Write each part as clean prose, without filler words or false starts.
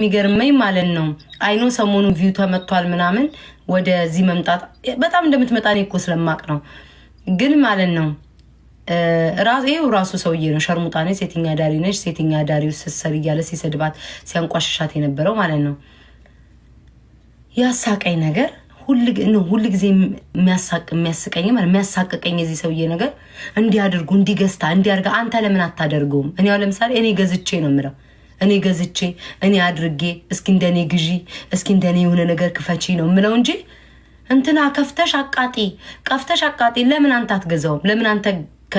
የሚገርመኝ ማለት ነው አይኖ ሰሞኑን ቪው ተመቷል ምናምን ወደዚህ መምጣት በጣም እንደምትመጣ ነው እኮ ስለማቅ ነው። ግን ማለት ነው ራሱ ሰውዬ ነው ሸርሙጣ ነች፣ ሴተኛ ዳሪ ነች፣ ሴተኛ ዳሪው ስትሰር እያለ ሲሰድባት ሲያንቋሽሻት የነበረው ማለት ነው። ያሳቀኝ ነገር ሁሉ ጊዜ የሚያስቀኝ ማለት የሚያሳቀቀኝ የዚህ ሰውዬ ነገር እንዲያደርጉ እንዲገስታ እንዲያርጋ አንተ ለምን አታደርገውም? እኔ ያው ለምሳሌ እኔ ገዝቼ ነው የምለው እኔ ገዝቼ እኔ አድርጌ እስኪ እንደኔ ግዢ እስኪ እንደኔ የሆነ ነገር ክፈቺ ነው የምለው እንጂ እንትና ከፍተሽ አቃጤ ለምን አንተ አትገዛውም? ለምን አንተ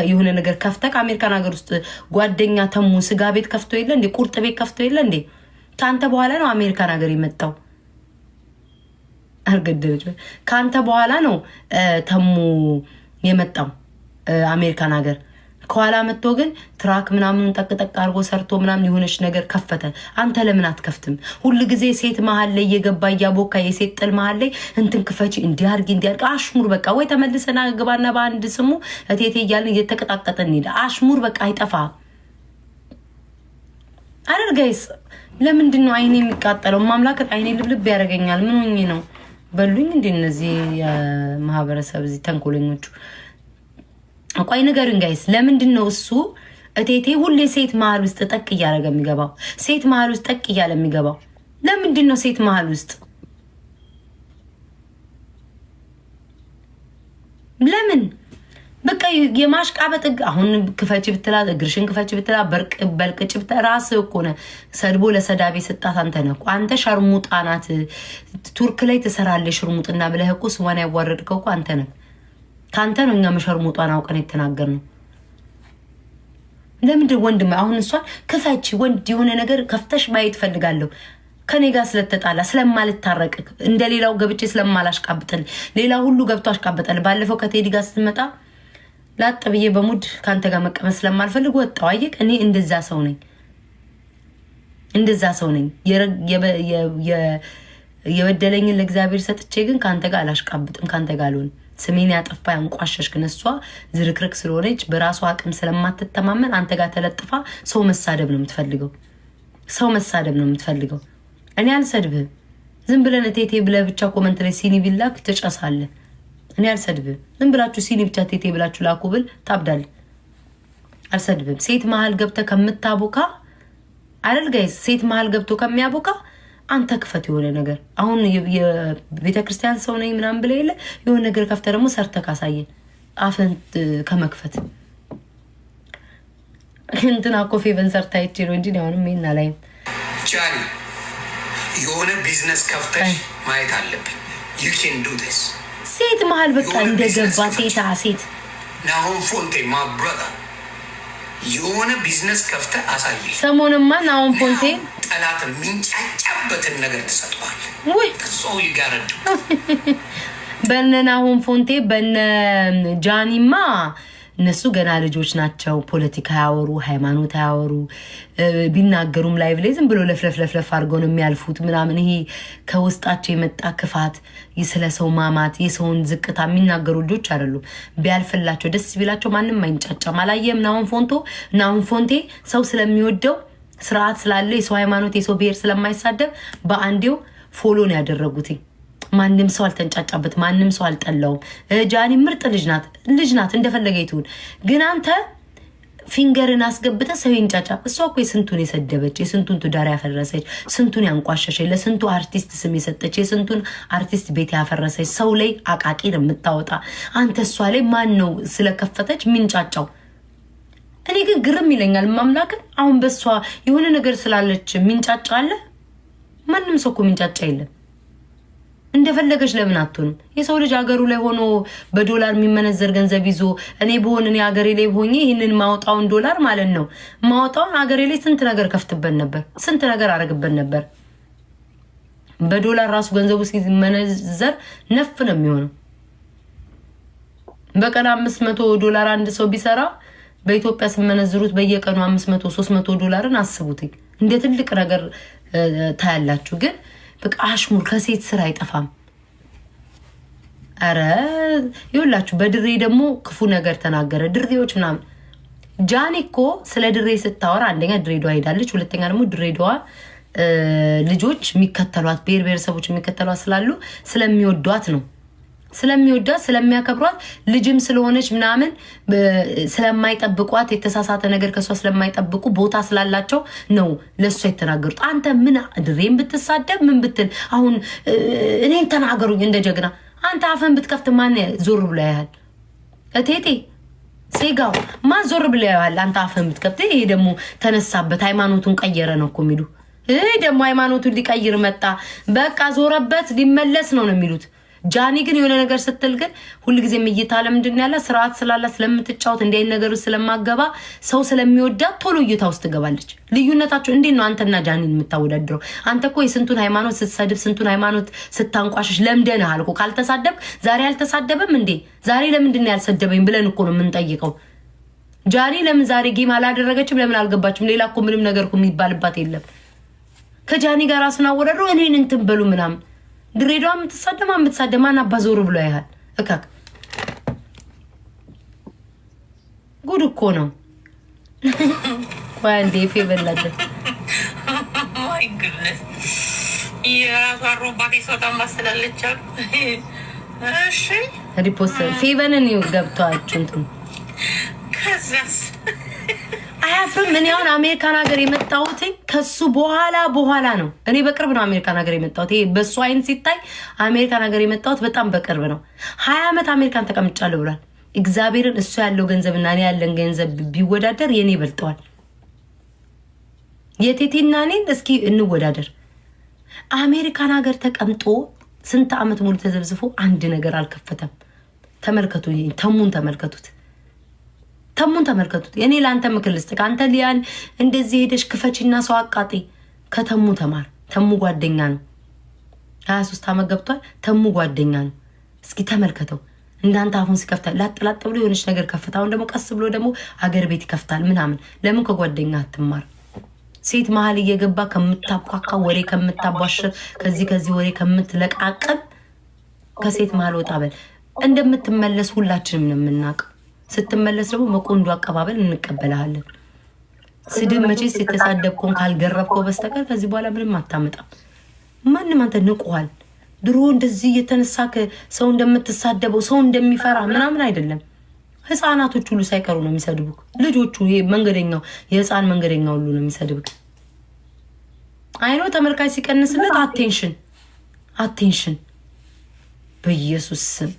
የሆነ ነገር ከፍተህ አሜሪካን ሀገር ውስጥ ጓደኛ ተሙ ስጋ ቤት ከፍቶ የለ እንዴ? ቁርጥ ቤት ከፍቶ የለ እንዴ? ካንተ በኋላ ነው አሜሪካን ሀገር የመጣው። አርገደች ካንተ በኋላ ነው ተሙ የመጣው አሜሪካን ሀገር። ከኋላ መጥቶ ግን ትራክ ምናምን ጠቅጠቅ አድርጎ ሰርቶ ምናምን የሆነች ነገር ከፈተ። አንተ ለምን አትከፍትም? ሁሉ ጊዜ ሴት መሀል ላይ እየገባ እያቦካ የሴት ጥል መሀል ላይ እንትን ክፈቺ እንዲያርጊ አሽሙር በቃ ወይ ተመልሰና ግባና በአንድ ስሙ እቴቴ እያልን እየተቀጣቀጠን እንሂድ። አሽሙር በቃ አይጠፋ አይደል ጋይስ? ለምንድን ነው አይኔ የሚቃጠለው? ማምላከት አይኔ ልብልብ ያደርገኛል። ምን ሆኜ ነው በሉኝ እንዴ እነዚህ የማህበረሰብ እዚህ ተንኮለኞቹ። ቆይ ንገሩኝ ጋይስ፣ ለምንድን ነው እሱ እቴቴ ሁሌ ሴት መሀል ውስጥ ጠቅ እያደረገ የሚገባው? ሴት መሀል ውስጥ ጠቅ እያለ የሚገባው ለምንድን ነው? ሴት መሀል ውስጥ ለምን? በቃ የማሽቃበጥ አሁን ክፈች ብትላ እግርሽን ክፈች ብትላ በልቅጭ ብትላ ራስህ እኮ ነህ ሰድቦ ለሰዳቤ ስጣት አንተ ነህ እኮ። አንተ ሸርሙጣ ናት ቱርክ ላይ ትሰራለች ሽርሙጥና ብለህ እኮ ስሟን ያዋረድከው እኮ አንተ ነህ። ካንተ ነው እኛ መሸርሙጧን አውቀን የተናገርነው። ለምንድን ወንድም አሁን እሷን ክፈች ወንድ የሆነ ነገር ከፍተሽ ማየት ፈልጋለሁ ከኔ ጋር ስለተጣላ ስለማልታረቅ እንደሌላው ገብቼ ስለማላሽቃብጥል ሌላ ሁሉ ገብቶ አሽቃብጣል። ባለፈው ከቴዲ ጋር ስትመጣ ላጥ ብዬ በሙድ ካንተ ጋር መቀመጥ ስለማልፈልግ ወጣው። አየክ እኔ እንደዛ ሰው ነኝ። የበደለኝን ለእግዚአብሔር ሰጥቼ ግን ካንተ ጋር አላሽቃብጥም። ካንተ ጋር አልሆንም። ስሜን ያጠፋ ያንቋሸሽ ግን እሷ ዝርክርክ ስለሆነች በራሷ አቅም ስለማትተማመን አንተ ጋር ተለጥፋ ሰው መሳደብ ነው የምትፈልገው። እኔ አልሰድብህም። ዝም ብለን ቴቴ ብለህ ብቻ ኮመንት ላይ ሲኒ ቢላክ ትጨሳለህ። እኔ አልሰድብህም። ዝም ብላችሁ ሲኒ ብቻ ቴቴ ብላችሁ ላኩ ብል ታብዳለህ። አልሰድብህም። ሴት መሀል ገብተህ ከምታቦካ አይደል ጋይስ? ሴት መሀል ገብቶ ከሚያቦካ አንተ ክፈት የሆነ ነገር። አሁን የቤተክርስቲያን ሰው ነኝ ምናምን ብለህ የለ የሆነ ነገር ከፍተህ ደግሞ ሰርተህ ካሳየን አፍን ከመክፈት እንትና እኮ ፌቨን ሰርታ ይቼ ነው እንጂ አሁንም ይሄን አላይም። ጃኒ የሆነ ቢዝነስ ከፍተሽ ማየት አለብን። you can do this ሴት መሀል በቃ እንደገባ ሴት ናሆም ፎንቴ my brother የሆነ ቢዝነስ ከፍተህ አሳየኝ። ሰሞኑንማ ናሆም ፎንቴ ጠላት የሚንጫጫበትን ነገር ትሰጠዋል። ሰው ይጋረድ በነ ናሆም ፎንቴ በነ ጃኒማ እነሱ ገና ልጆች ናቸው። ፖለቲካ ያወሩ ሃይማኖት ያወሩ ቢናገሩም ላይቭ ላይ ዝም ብሎ ለፍለፍ አድርገው ነው የሚያልፉት ምናምን። ይሄ ከውስጣቸው የመጣ ክፋት ስለ ሰው ማማት የሰውን ዝቅታ የሚናገሩ ልጆች አይደሉም። ቢያልፍላቸው ደስ ቢላቸው ማንም አይንጫጫም። አላየም? ናሆም ፎንቴ ሰው ስለሚወደው ስርዓት ስላለ የሰው ሃይማኖት የሰው ብሔር ስለማይሳደብ በአንዴው ፎሎ ነው ያደረጉት። ማንም ሰው አልተንጫጫበት፣ ማንም ሰው አልጠላውም። ጃኒ ምርጥ ልጅ ናት እንደፈለገ ይሁን። ግን አንተ ፊንገርን አስገብተህ ሰው ይንጫጫ። እሷ እኮ የስንቱን የሰደበች፣ የስንቱን ትዳር ያፈረሰች፣ ስንቱን ያንቋሸሸች፣ ለስንቱ አርቲስት ስም የሰጠች፣ የስንቱን አርቲስት ቤት ያፈረሰች ሰው ላይ አቃቂ ነው የምታወጣ አንተ። እሷ ላይ ማን ነው ስለከፈተች ሚንጫጫው? እኔ ግን ግርም ይለኛል ማምላክን። አሁን በሷ የሆነ ነገር ስላለች ሚንጫጫ አለ? ማንም ሰው እኮ ሚንጫጫ የለም። እንደፈለገች ለምን አትሆንም? የሰው ልጅ ሀገሩ ላይ ሆኖ በዶላር የሚመነዘር ገንዘብ ይዞ እኔ ሀገሬ ላይ ሆኜ ይህንን ማውጣውን ዶላር ማለት ነው ማውጣውን ሀገሬ ላይ ስንት ነገር ከፍትበት ነበር፣ ስንት ነገር አረግበት ነበር። በዶላር ራሱ ገንዘቡ ሲመነዘር ነፍ ነው የሚሆነው። በቀን $500 አንድ ሰው ቢሰራ በኢትዮጵያ ሲመነዝሩት በየቀኑ 500-300 ዶላርን አስቡት። እንደ ትልቅ ነገር ታያላችሁ። ግን በቃ አሽሙር ከሴት ስራ አይጠፋም። አረ ይውላችሁ በድሬ ደግሞ ክፉ ነገር ተናገረ። ድሬዎች ምናምን ጃኒ እኮ ስለ ድሬ ስታወራ አንደኛ ድሬዳዋ ሄዳለች፣ ሁለተኛ ደግሞ ድሬዳዋ ልጆች የሚከተሏት ብሔር ብሔረሰቦች የሚከተሏት ስላሉ ስለሚወዷት ነው። ስለሚወዷት ስለሚያከብሯት ልጅም ስለሆነች ምናምን ስለማይጠብቋት የተሳሳተ ነገር ከሷ ስለማይጠብቁ ቦታ ስላላቸው ነው ለሷ የተናገሩት። አንተ ምን ድሬም ብትሳደብ ምን ብትል አሁን እኔን ተናገሩኝ እንደ ጀግና። አንተ አፈን ብትከፍት ማን ዞር ብሎ ያያል? እቴቴ ሴጋው ማን ዞር ብሎ ያያል? አንተ አፈን ብትከፍት። ይሄ ደግሞ ተነሳበት ሃይማኖቱን ቀየረ ነው እኮ የሚሉ። ይሄ ደግሞ ሃይማኖቱን ሊቀይር መጣ በቃ ዞረበት ሊመለስ ነው የሚሉት። ጃኒ ግን የሆነ ነገር ስትል ግን ሁልጊዜም እይታ ለምንድን ያለ ስርዓት ስላላ ስለምትጫወት እንዲህ አይነት ነገር ስለማገባ ሰው ስለሚወዳት ቶሎ እይታ ውስጥ ትገባለች። ልዩነታቸው እንዴት ነው አንተና ጃኒን የምታወዳድረው? አንተ እኮ የስንቱን ሃይማኖት ስትሰድብ ስንቱን ሃይማኖት ስታንቋሽሽ ለምደንሃል እኮ። ካልተሳደብ ዛሬ አልተሳደበም እንዴ? ዛሬ ለምንድን ነው ያልሰደበኝ ብለን እኮ ነው የምንጠይቀው። ጃኒ ለምን ዛሬ ጌም አላደረገችም? ለምን አልገባችም? ሌላ እኮ ምንም ነገር እኮ የሚባልባት የለም። ከጃኒ ጋር ራሱን አወዳድሮ እኔን እንትን በሉ ምናምን ድሬዳዋ የምትሳደማ አባዞር ብሎ ያህል እካክ ጉድ እኮ ነው። ዋንዴ ፌበላደ ማይ ጉድነስ የራሷ ሰውጣን ማስተላለች አሉ። እሺ ሪፖስት ፌቨንን ገብቷችሁ እንትን ከዛስ አያፍርም። እኔ አሁን አሜሪካን ሀገር የመጣሁት ከሱ በኋላ ነው። እኔ በቅርብ ነው አሜሪካን ሀገር የመጣሁት። ይሄ በሱ አይን ሲታይ አሜሪካን ሀገር የመጣሁት በጣም በቅርብ ነው። 20 ዓመት አሜሪካን ተቀምጫለሁ ብሏል። እግዚአብሔርን እሱ ያለው ገንዘብና እኔ ያለን ገንዘብ ቢወዳደር የኔ ይበልጠዋል። የቴቴና እኔን እስኪ እንወዳደር። አሜሪካን ሀገር ተቀምጦ ስንት ዓመት ሙሉ ተዘብዝፎ አንድ ነገር አልከፈተም። ተመልከቱ፣ ተሙን ተመልከቱት። እኔ ለአንተ ምክር ልስጥ። ከአንተ ሊያን እንደዚህ ሄደሽ ክፈችና ሰው አቃጤ ከተሙ ተማር። ተሙ ጓደኛ ነው። 23 ዓመት ገብቷል። ተሙ ጓደኛ ነው። እስኪ ተመልከተው። እንዳንተ አሁን ሲከፍታል ላጥላጥ ብሎ የሆነች ነገር ከፍታ፣ አሁን ደግሞ ቀስ ብሎ ደግሞ አገር ቤት ይከፍታል ምናምን። ለምን ከጓደኛ አትማር? ሴት መሀል እየገባ ከምታቋቃ ወሬ ከምታቧሽር ከዚህ ወሬ ከምትለቃቅም ከሴት መሀል ወጣ በል። እንደምትመለስ ሁላችንም ነው የምናውቀው። ስትመለስ ደግሞ በቆንጆ አቀባበል እንቀበልሃለን። ስድብ መቼስ የተሳደብከውን ካልገረብከው በስተቀር ከዚህ በኋላ ምንም አታመጣም። ማንም አንተ ንቁሃል። ድሮ እንደዚህ እየተነሳ ሰው እንደምትሳደበው ሰው እንደሚፈራ ምናምን አይደለም። ህፃናቶች ሁሉ ሳይቀሩ ነው የሚሰድቡክ። ልጆቹ ይሄ መንገደኛው የህፃን መንገደኛ ሁሉ ነው የሚሰድቡክ። አይኖ ተመልካች ሲቀንስለት አቴንሽን በኢየሱስ ስም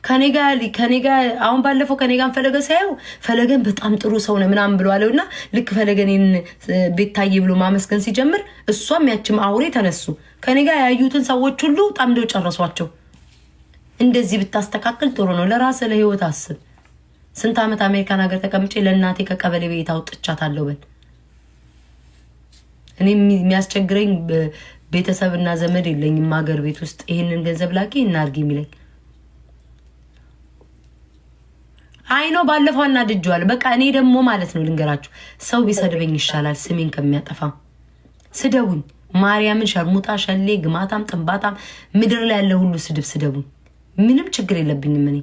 ከኔጋ አሁን ባለፈው ከኔጋ ፈለገ ሳይው ፈለገን በጣም ጥሩ ሰው ነው ምናምን ብሎ አለውና ልክ ፈለገን ቤታዬ ብሎ ማመስገን ሲጀምር እሷም ያችም አውሬ ተነሱ። ከኔጋ ያዩትን ሰዎች ሁሉ ጣምደው ጨረሷቸው። እንደዚህ ብታስተካክል ጥሩ ነው። ለራስ ለህይወት አስብ። ስንት ዓመት አሜሪካን ሀገር ተቀምጬ ለእናቴ ከቀበሌ ቤት አውጥቻታለሁ በል። እኔ የሚያስቸግረኝ ቤተሰብና ዘመድ የለኝም ሀገር ቤት ውስጥ ይሄንን ገንዘብ ላኪ እናርጊ የሚለኝ አይኖ ባለፈው እናድጄዋለሁ። በቃ እኔ ደግሞ ማለት ነው ልንገራችሁ፣ ሰው ቢሰድበኝ ይሻላል ስሜን ከሚያጠፋ። ስደቡኝ፣ ማርያምን፣ ሸርሙጣ፣ ሸሌ፣ ግማታም፣ ጥንባታም፣ ምድር ላይ ያለ ሁሉ ስደቡኝ። ምንም ችግር የለብኝም። እኔ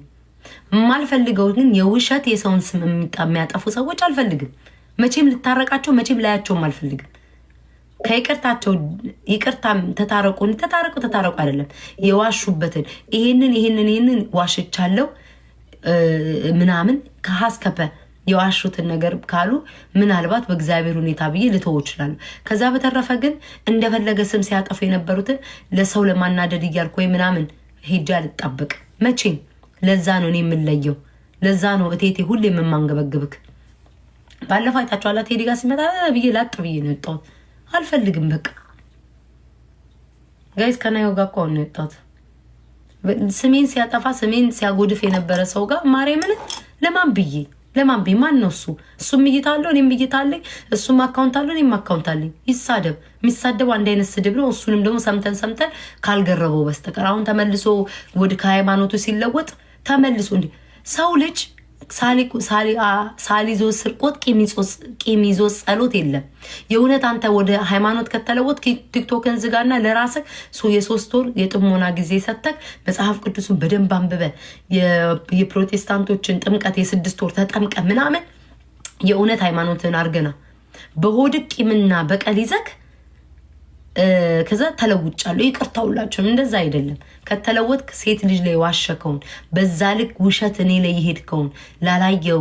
የማልፈልገው ግን የውሸት የሰውን ስም የሚያጠፉ ሰዎች አልፈልግም። መቼም ልታረቃቸው መቼም ላያቸውም አልፈልግም። ከይቅርታቸው ይቅርታም ተታረቁ አይደለም የዋሹበትን ይሄንን ዋሽቻለሁ ምናምን ከሀስከፈ የዋሹትን ነገር ካሉ ምናልባት በእግዚአብሔር ሁኔታ ብዬ ልተው እችላለሁ። ከዛ በተረፈ ግን እንደፈለገ ስም ሲያጠፉ የነበሩትን ለሰው ለማናደድ እያልኩ ወይ ምናምን ሄጄ አልጣበቅ መቼም። ለዛ ነው እኔ የምለየው። ለዛ ነው እቴቴ ሁሌ የምማንገበግብክ። ባለፈው አይታችኋላ ቴዲ ጋር ሲመጣ ብዬ ላጥ ብዬ ነው የወጣሁት። አልፈልግም በቃ ጋይስ። ከናዮ ጋር እኮ ነው የወጣሁት። ስሜን ሲያጠፋ ስሜን ሲያጎድፍ የነበረ ሰው ጋር ማርያምን ለማን ብዬ ማን ነው እሱ? እሱም እይታ አለው እኔም እይታ አለኝ። እሱም አካውንት አለው እኔም አካውንት አለኝ። ይሳደብ። የሚሳደበው አንድ አይነት ስድብ ነው። እሱንም ደግሞ ሰምተን ካልገረበው በስተቀር አሁን ተመልሶ ወደ ከሃይማኖቱ ሲለወጥ ተመልሶ እንዲ ሰው ልጅ ሳሊዞ ስርቆት ቂም ይዞ ጸሎት የለም። የእውነት አንተ ወደ ሃይማኖት ከተለወጥ ቲክቶክን ዝጋና ለራስህ የ3 ወር የጥሞና ጊዜ ሰተክ መጽሐፍ ቅዱስን በደንብ አንብበ የፕሮቴስታንቶችን ጥምቀት የ6 ወር ተጠምቀ ምናምን የእውነት ሃይማኖትን አርገና በሆድ ቂምና በቀል ይዘክ ከዛ ተለውጫለሁ ይቅርታውላችሁም እንደዛ አይደለም ከተለወጥክ ሴት ልጅ ላይ ዋሸከውን በዛ ልክ ውሸት እኔ ላይ ይሄድከውን ላላየው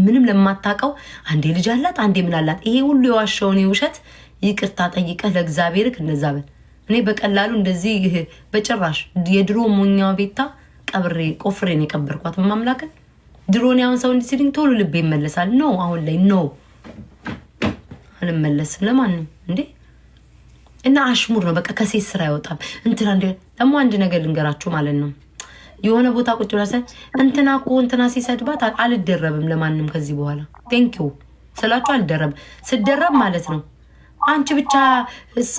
ምንም ለማታቀው አንዴ ልጅ አላት አንዴ ምን አላት ይሄ ሁሉ የዋሸውን ውሸት ይቅርታ ጠይቀህ ለእግዚአብሔርክ እንደዛ በል እኔ በቀላሉ እንደዚህ በጭራሽ የድሮ ሞኛው ቤታ ቀብሬ ቆፍሬን የቀበርኳት ማምላክን ድሮን ያውን ሰው እንዲስልኝ ቶሎ ልቤ ይመለሳል ነው አሁን ላይ ነው አልመለስም ለማንም እንዴ እና አሽሙር ነው በቃ ከሴት ስራ አይወጣም እንትና እንደ ደግሞ አንድ ነገር ልንገራችሁ ማለት ነው የሆነ ቦታ ቁጭ ብላ እንትና እኮ እንትና ሲሰድባት አልደረብም ለማንም ከዚህ በኋላ ቴንኪው ስላችሁ አልደረብም ስደረብ ማለት ነው አንቺ ብቻ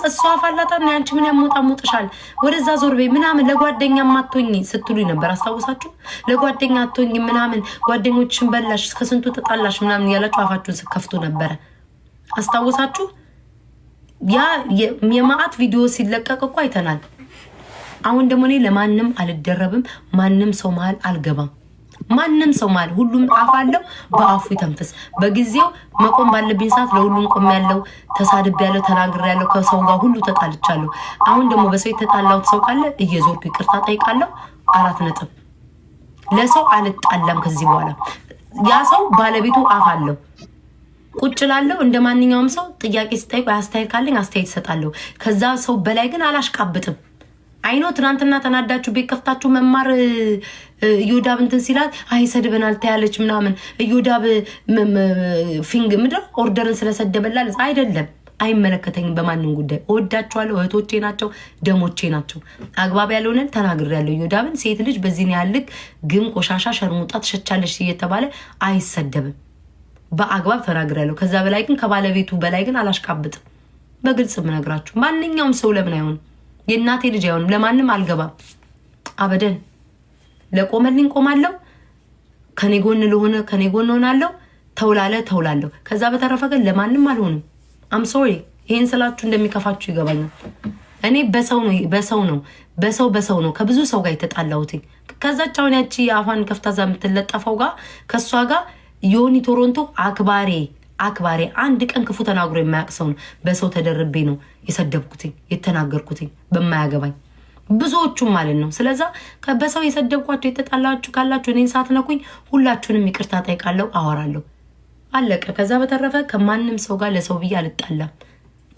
እሷ አፋላታና አንቺ ምን ያሞጣሞጥሻል ወደዛ ዞር በይ ምናምን ለጓደኛ ማቶኝ ስትሉኝ ነበር አስታውሳችሁ ለጓደኛ አቶኝ ምናምን ጓደኞችሽን በላሽ ከስንቱ ተጣላሽ ምናምን ያላችሁ አፋችሁን ስከፍቱ ነበር አስታውሳችሁ ያ የማአት ቪዲዮ ሲለቀቅ እኮ አይተናል አሁን ደግሞ እኔ ለማንም አልደረብም ማንም ሰው መሃል አልገባም ማንም ሰው መሃል ሁሉም አፍ አለው በአፉ ይተንፍስ በጊዜው መቆም ባለብኝ ሰዓት ለሁሉም ቆም ያለው ተሳድብ ያለው ተናግር ያለው ከሰው ጋር ሁሉ ተጣልቻለሁ አሁን ደግሞ በሰው የተጣላው ሰው ካለ እየዞርኩ ይቅርታ ጠይቃለሁ 4 ነጥብ ለሰው አልጣላም ከዚህ በኋላ ያ ሰው ባለቤቱ አፍ አለው ቁጭ ላለው እንደማንኛውም ሰው ጥያቄ ስጠይቅ አስተያየት ካለኝ አስተያየት ሰጣለሁ ከዛ ሰው በላይ ግን አላሽቃብጥም አይኖ ትናንትና ተናዳችሁ ቤት ከፍታችሁ መማር ዮዳብ እንትን ሲላት አይ ሰድበናል ታያለች ምናምን ዮዳብ ፊንግ ምድር ኦርደርን ስለሰደበላል አይደለም አይመለከተኝም በማንንም ጉዳይ እወዳቸዋለሁ እህቶቼ ናቸው ደሞቼ ናቸው አግባብ ያልሆነ ተናግሬያለሁ ዮዳብን ሴት ልጅ በዚህ ያልክ ግን ቆሻሻ ሸርሙጣ ተሸቻለሽ እየተባለ አይሰደብም በአግባብ ተናግሬያለሁ ከዛ በላይ ግን ከባለቤቱ በላይ ግን አላሽቃብጥም በግልጽ ምነግራችሁ ማንኛውም ሰው ለምን አይሆን የእናቴ ልጅ አይሆን ለማንም አልገባም አበደን ለቆመልኝ ቆማለሁ ከኔ ጎን ለሆነ ከኔ ጎን ሆናለሁ ተውላለሁ ከዛ በተረፈ ግን ለማንም አልሆንም አም ሶሪ ይሄን ስላችሁ እንደሚከፋችሁ ይገባኛል እኔ በሰው ነው ከብዙ ሰው ጋር የተጣላሁት ከዛቻውን ያቺ አፋን ከፍታዛ የምትለጠፈው ጋር ከሷ ጋር ዮኒ ቶሮንቶ አክባሬ አንድ ቀን ክፉ ተናግሮ የማያውቅ ሰው ነው በሰው ተደርቤ ነው የሰደብኩት የተናገርኩት በማያገባኝ ብዙዎቹም ማለት ነው ስለዛ በሰው የሰደብኳችሁ የተጣላችሁ ካላችሁ እኔን ሳትነኩኝ ሁላችሁንም ይቅርታ ጠይቃለሁ አወራለሁ አለቀ ከዛ በተረፈ ከማንም ሰው ጋር ለሰው ብዬ አልጣላም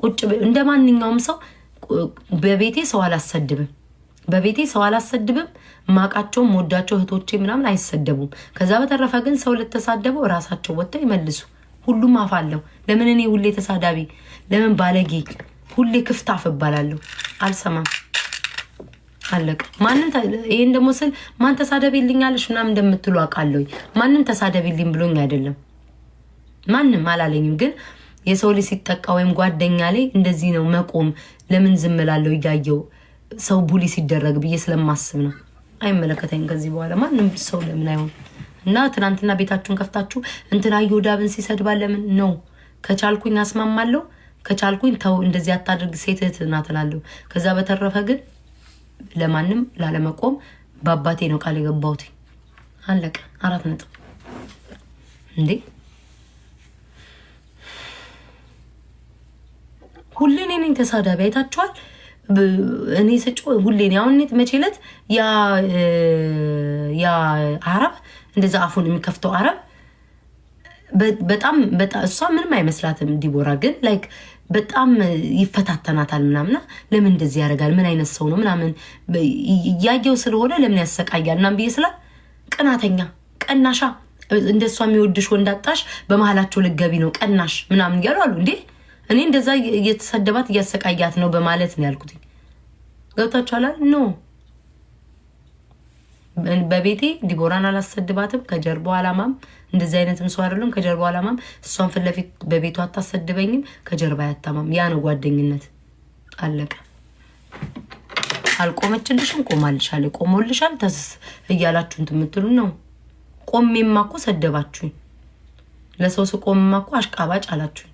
ቁጭ እንደማንኛውም ሰው በቤቴ ሰው አላሰድብም ማቃቸው ሞዳቸው እህቶቼ ምናምን አይሰደቡም ከዛ በተረፈ ግን ሰው ለተሳደበው ራሳቸው ወጥተው ይመልሱ ሁሉም አፋለው ለምን እኔ ሁሌ ተሳዳቢ ለምን ባለጌ ሁሌ ክፍት አፈባላለሁ አልሰማም አለቀ ማንን ይሄን ደሞ ስል ማን ተሳደብልኛለሽ ምናምን እንደምትሉ አቃለኝ ማንን ተሳደብልኝ ብሎኝ አይደለም ማንም አላለኝም ግን የሰው ልጅ ሲጠቃ ወይም ጓደኛ ላይ እንደዚህ ነው መቆም ለምን ዝምላለሁ ይጋየው ሰው ቡሊ ሲደረግ ብዬ ስለማስብ ነው አይመለከተኝ ከዚህ በኋላ ማንም ሰው ለምን አይሆን እና ትናንትና ቤታችሁን ከፍታችሁ እንትና ዮዳብን ሲሰድባ ለምን ነው ከቻልኩኝ አስማማለሁ ከቻልኩኝ ተው እንደዚህ አታድርግ ሴት ናት እላለሁ ከዛ በተረፈ ግን ለማንም ላለመቆም በአባቴ ነው ቃል የገባሁት አለቀ 4 ነጥብ እንዴ ሁሌ ነኝ ተሳዳቢ አይታችኋል እኔ ስጮ ሁሌ ነው አሁን መቼለት ያ አረብ እንደዛ አፉን የሚከፍተው አረብ በጣም እሷ ምንም አይመስላትም ዲቦራ ግን ላይክ በጣም ይፈታተናታል ምናምና ለምን እንደዚህ ያደርጋል ምን አይነት ሰው ነው ምናምን ያየው ስለሆነ ለምን ያሰቃያል ምናምን ብዬስላ ቅናተኛ ቀናሻ እንደሷ የሚወድሽ ወንዳጣሽ በመሃላቸው ልገቢ ነው ቀናሽ ምናምን ይያሉ አሉ እንዴ እኔ እንደዛ እየተሰደባት እያሰቃያት ነው በማለት ነው ያልኩት ገብታችኋል ኖ በቤቴ ዲቦራን አላሰድባትም ከጀርባው አላማም እንደዚህ አይነትም ሰው አይደለም ከጀርባው አላማም እሷን ፍለፊት በቤቷ አታሰድበኝም ከጀርባ ያታማም ያ ነው ጓደኝነት አለቀ አልቆመችልሽም ቆማልሻል ቆሞልሻል ተስ እያላችሁ እንትምትሉ ነው ቆሜማ እኮ ሰደባችሁኝ ለሰው ቆሜማ እኮ አሽቃባጭ አላችሁ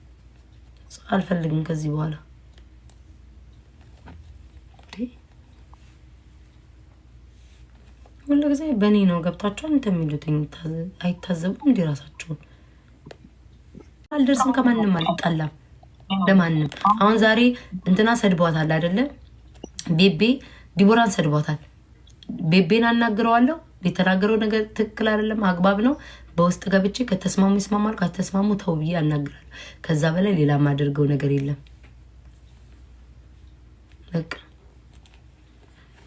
አልፈልግም ከዚህ በኋላ ሁሉ ጊዜ በእኔ ነው ገብታችኋል እንደሚሉትኝ አይታዘቡም እንዲራሳችሁን አልደርስም ከማንም አልጣላም ለማንም አሁን ዛሬ እንትና ሰድቧታል አይደለም ቤቤ ዲቦራን ሰድቧታል ቤቤን አናግረዋለሁ የተናገረው ነገር ትክክል አይደለም አግባብ ነው በውስጥ ገብቼ ከተስማሙ ይስማማል ከተስማሙ ተው ብዬ አናግራለሁ ከዛ በላይ ሌላ ማድርገው ነገር የለም በቃ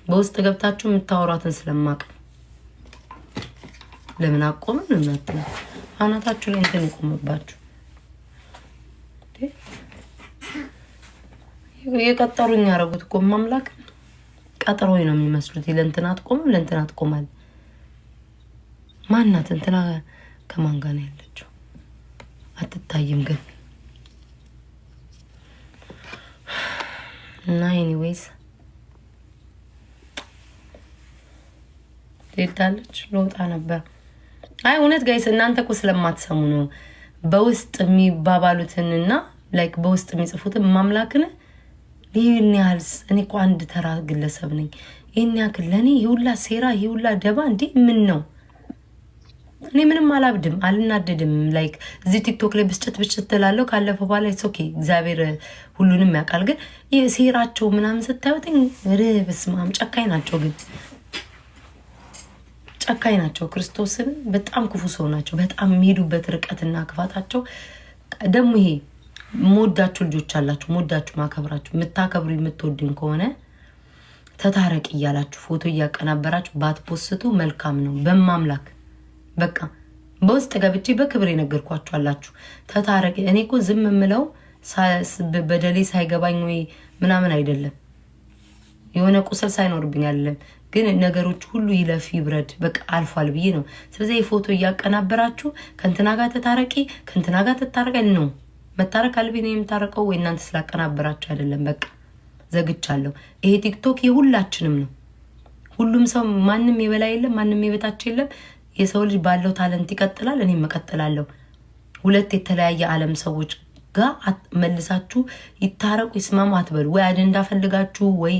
በውስጥ ገብታችሁ የምታወራትን ስለማቅ ለምን አቆምን እናንተ አናታችሁ ላይ እንትን ይቆምባችሁ የቀጠሩኝ ያረጉት እኮ ማምላክ ቀጠሮኝ ነው የሚመስሉት ለእንትናት ቆም ለእንትናት ቆማል ማናት እንትና ከማን ጋር ነው ያለችው አትታይም ግን እና ኤኒዌይስ ትሄዳለች ለውጣ ነበር አይ እውነት ጋይስ እናንተ እኮ ስለማትሰሙ ነው በውስጥ የሚባባሉትንና ላይክ በውስጥ የሚጽፉትን ማምላክን ይህን ያህል እኔ እኮ አንድ ተራ ግለሰብ ነኝ ይህን ያክል ለእኔ ይሁላ ሴራ ይሁላ ደባ እንዴ ምን ነው እኔ ምንም አላብድም አልናደድም ላይክ እዚህ ቲክቶክ ላይ ብስጭት ትላለሁ ካለፈ በኋላ ኦኬ እግዚአብሔር ሁሉንም ያውቃል ግን የሴራቸው ምናምን ስታዩትኝ በስማም ጨካኝ ናቸው ግን ጨካኝ ናቸው ክርስቶስን በጣም ክፉ ሰው ናቸው በጣም የሚሄዱበት ርቀትና ክፋታቸው ደግሞ ይሄ ሞዳችሁ ልጆች አላችሁ ሞዳችሁ ማከብራችሁ የምታከብሩ የምትወድን ከሆነ ተታረቅ እያላችሁ ፎቶ እያቀናበራችሁ ባትፖስቱ መልካም ነው በማምላክ በቃ በውስጥ ገብቼ በክብር የነገርኳችሁ አላችሁ ተታረቅ እኔ እኮ ዝም ምለው በደሌ ሳይገባኝ ወይ ምናምን አይደለም የሆነ ቁስል ሳይኖርብኝ አይደለም ግን ነገሮች ሁሉ ይለፍ ይብረድ በቃ አልፏል ብዬ ነው ስለዚህ የፎቶ እያቀናበራችሁ ከንትና ጋር ተታረቂ ከንትና ጋር ተታረቀ ነው መታረቅ አልብኝ ነው የምታረቀው ወይ እናንተ ስላቀናበራችሁ አይደለም በቃ ዘግቻለሁ ይሄ ቲክቶክ የሁላችንም ነው ሁሉም ሰው ማንንም የበላይ የለም ማንንም የበታች የለም የሰው ልጅ ባለው ታለንት ይቀጥላል እኔም መቀጥላለሁ ሁለት የተለያየ ዓለም ሰዎች ጋር መልሳችሁ ይታረቁ ይስማሙ አትበሉ ወይ አጀንዳ ፈልጋችሁ ወይ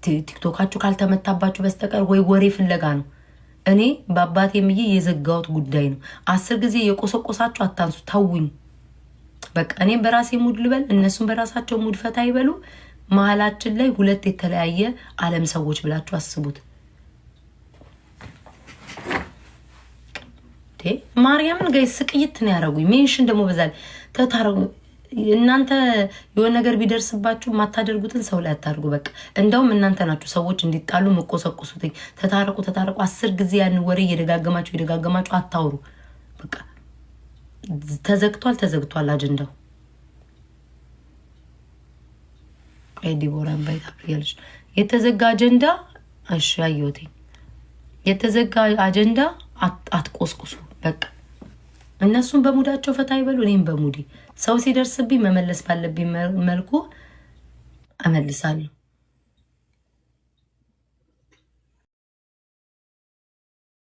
ቲክቶካችሁ ካልተመታባችሁ በስተቀር ወይ ወሬ ፍለጋ ነው እኔ በአባቴ ምዬ የዘጋውት ጉዳይ ነው 10 ጊዜ የቆሰቆሳችሁ አታንሱ ታውኝ በቃ እኔ በራሴ ሙድ ልበል እነሱም በራሳቸው ሙድ ፈታ ይበሉ መሃላችን ላይ ሁለት የተለያየ ዓለም ሰዎች ብላችሁ አስቡት ማርያምን ጋይስ ስቅይት ነው ያረጉኝ ሜንሽን ደግሞ በዛል ተታረጉ እናንተ የሆነ ነገር ቢደርስባችሁ ማታደርጉትን ሰው ላይ አታርጉ በቃ እንደውም እናንተ ናችሁ ሰዎች እንዲጣሉ መቆሰቁሱትኝ ተታረቁ 10 ጊዜ ያን ወሬ እየደጋገማችሁ አታውሩ በቃ ተዘግቷል አጀንዳው ዲቦራ ባይታ ያለች የተዘጋ አጀንዳ እሺ አየሁት የተዘጋ አጀንዳ አትቆስቁሱ በቃ እነሱም በሙዳቸው ፈታ ይበሉ እኔም በሙዲ ሰው ሲደርስብኝ መመለስ ባለብኝ መልኩ አመልሳለሁ